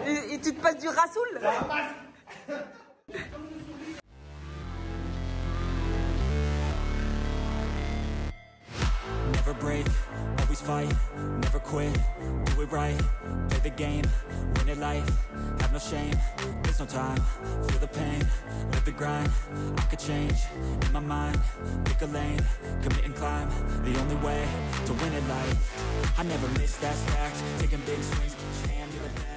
Et tu te passes du Rasoul? Never break, always fight, never quit, do it right, play the game, win it life, have no shame, there's no time, feel the pain, live the grind, I could change, in my mind, pick a lane, commit and climb, the only way to win it life, I never miss that fact, taking big swings, hand to the bat.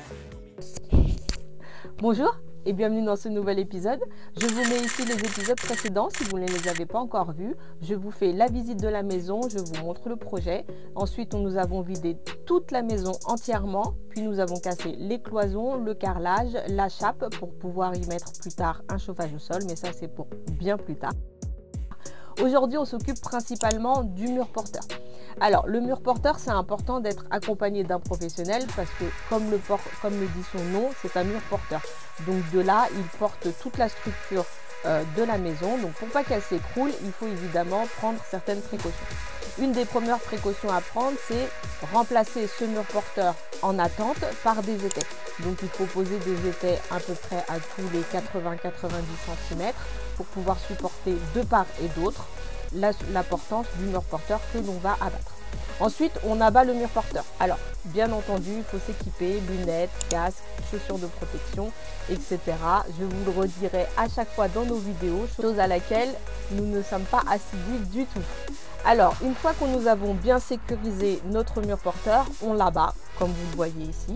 Bonjour et bienvenue dans ce nouvel épisode. Je vous mets ici les épisodes précédents si vous ne les avez pas encore vus. Je vous fais la visite de la maison, je vous montre le projet. Ensuite, nous avons vidé toute la maison entièrement. Puis nous avons cassé les cloisons, le carrelage, la chape pour pouvoir y mettre plus tard un chauffage au sol. Mais ça, c'est pour bien plus tard. Aujourd'hui, on s'occupe principalement du mur porteur. Alors, le mur porteur, c'est important d'être accompagné d'un professionnel parce que, comme le dit son nom, c'est un mur porteur. Donc de là, il porte toute la structure de la maison. Donc pour pas qu'elle s'écroule, il faut évidemment prendre certaines précautions. Une des premières précautions à prendre, c'est remplacer ce mur porteur en attente par des étais. Donc il faut poser des étais à peu près à tous les 80-90 cm pour pouvoir supporter de part et d'autre la portance du mur porteur que l'on va abattre. Ensuite, on abat le mur porteur. Alors, bien entendu, il faut s'équiper, lunettes, casque, chaussures de protection, etc. Je vous le redirai à chaque fois dans nos vidéos, chose à laquelle nous ne sommes pas assidus du tout. Alors, une fois que nous avons bien sécurisé notre mur porteur, on l'abat, comme vous le voyez ici.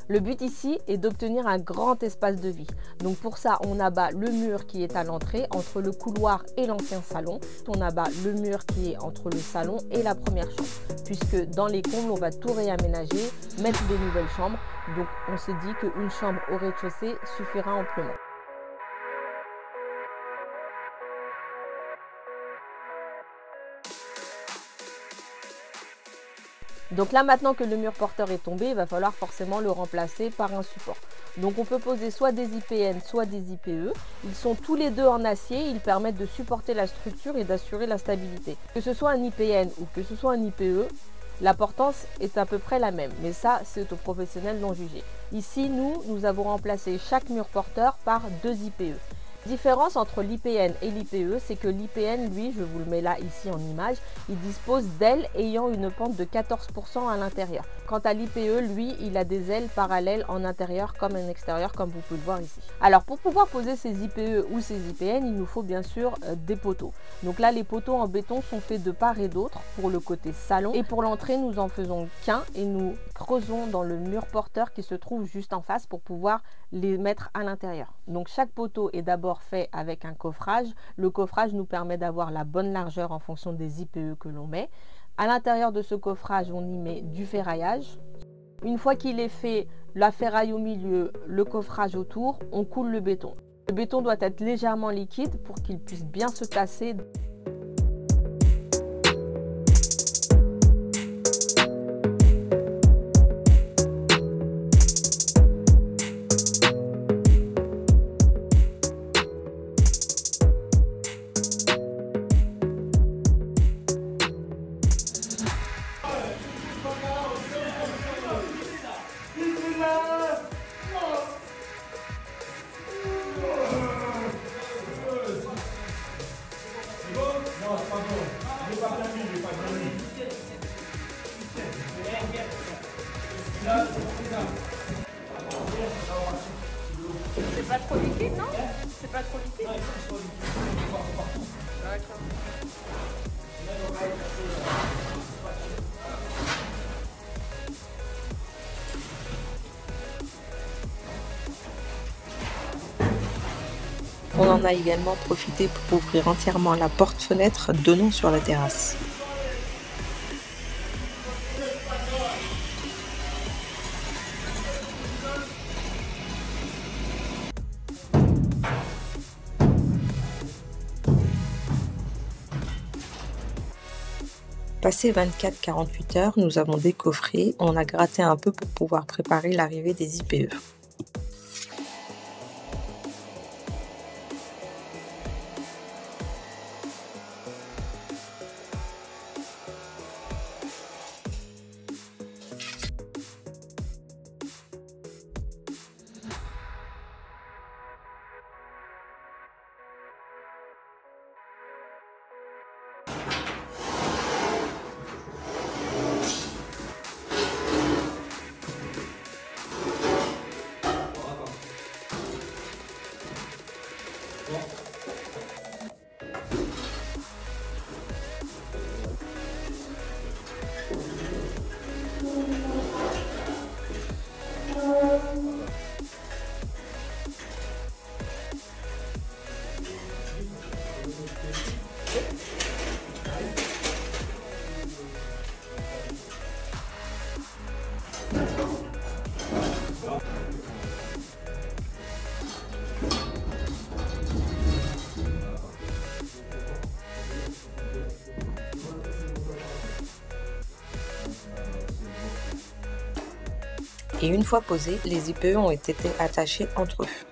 Le but ici est d'obtenir un grand espace de vie. Donc pour ça, on abat le mur qui est à l'entrée entre le couloir et l'ancien salon. On abat le mur qui est entre le salon et la première chambre. Puisque dans les combles, on va tout réaménager, mettre des nouvelles chambres. Donc on s'est dit qu'une chambre au rez-de-chaussée suffira amplement. Donc là, maintenant que le mur porteur est tombé, il va falloir forcément le remplacer par un support. Donc on peut poser soit des IPN, soit des IPE. Ils sont tous les deux en acier, ils permettent de supporter la structure et d'assurer la stabilité. Que ce soit un IPN ou que ce soit un IPE, la portance est à peu près la même. Mais ça, c'est aux professionnels d'en juger. Ici, nous avons remplacé chaque mur porteur par deux IPE. La différence entre l'IPN et l'IPE, c'est que l'IPN, lui, je vous le mets là ici en image, il dispose d'ailes ayant une pente de 14% à l'intérieur. Quant à l'IPE, lui, il a des ailes parallèles en intérieur comme en extérieur, comme vous pouvez le voir ici. Alors pour pouvoir poser ces IPE ou ces IPN, il nous faut bien sûr des poteaux. Donc là, les poteaux en béton sont faits de part et d'autre pour le côté salon. Et pour l'entrée, nous en faisons qu'un et nous creusons dans le mur porteur qui se trouve juste en face pour pouvoir les mettre à l'intérieur. Donc chaque poteau est d'abord fait avec un coffrage. Le coffrage nous permet d'avoir la bonne largeur en fonction des IPE que l'on met. À l'intérieur de ce coffrage, on y met du ferraillage. Une fois qu'il est fait, la ferraille au milieu, le coffrage autour, on coule le béton. Le béton doit être légèrement liquide pour qu'il puisse bien se tasser. C'est pas trop liquide, non? C'est pas trop liquide? D'accord. On en a également profité pour ouvrir entièrement la porte-fenêtre donnant sur la terrasse. Passé 24-48 heures, nous avons décoffré, on a gratté un peu pour pouvoir préparer l'arrivée des IPE. Et une fois posés, les IPE ont été attachés entre eux.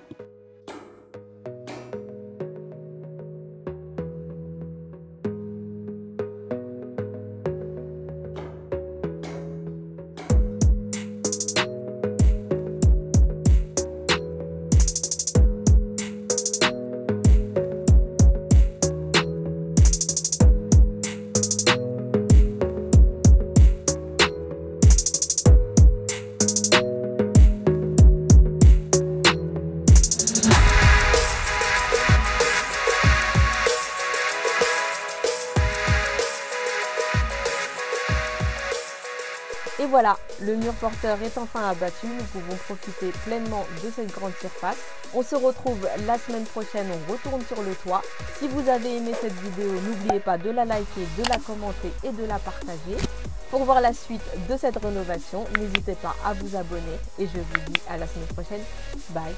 Et voilà, le mur porteur est enfin abattu, nous pouvons profiter pleinement de cette grande surface. On se retrouve la semaine prochaine, on retourne sur le toit. Si vous avez aimé cette vidéo, n'oubliez pas de la liker, de la commenter et de la partager. Pour voir la suite de cette rénovation, n'hésitez pas à vous abonner et je vous dis à la semaine prochaine. Bye!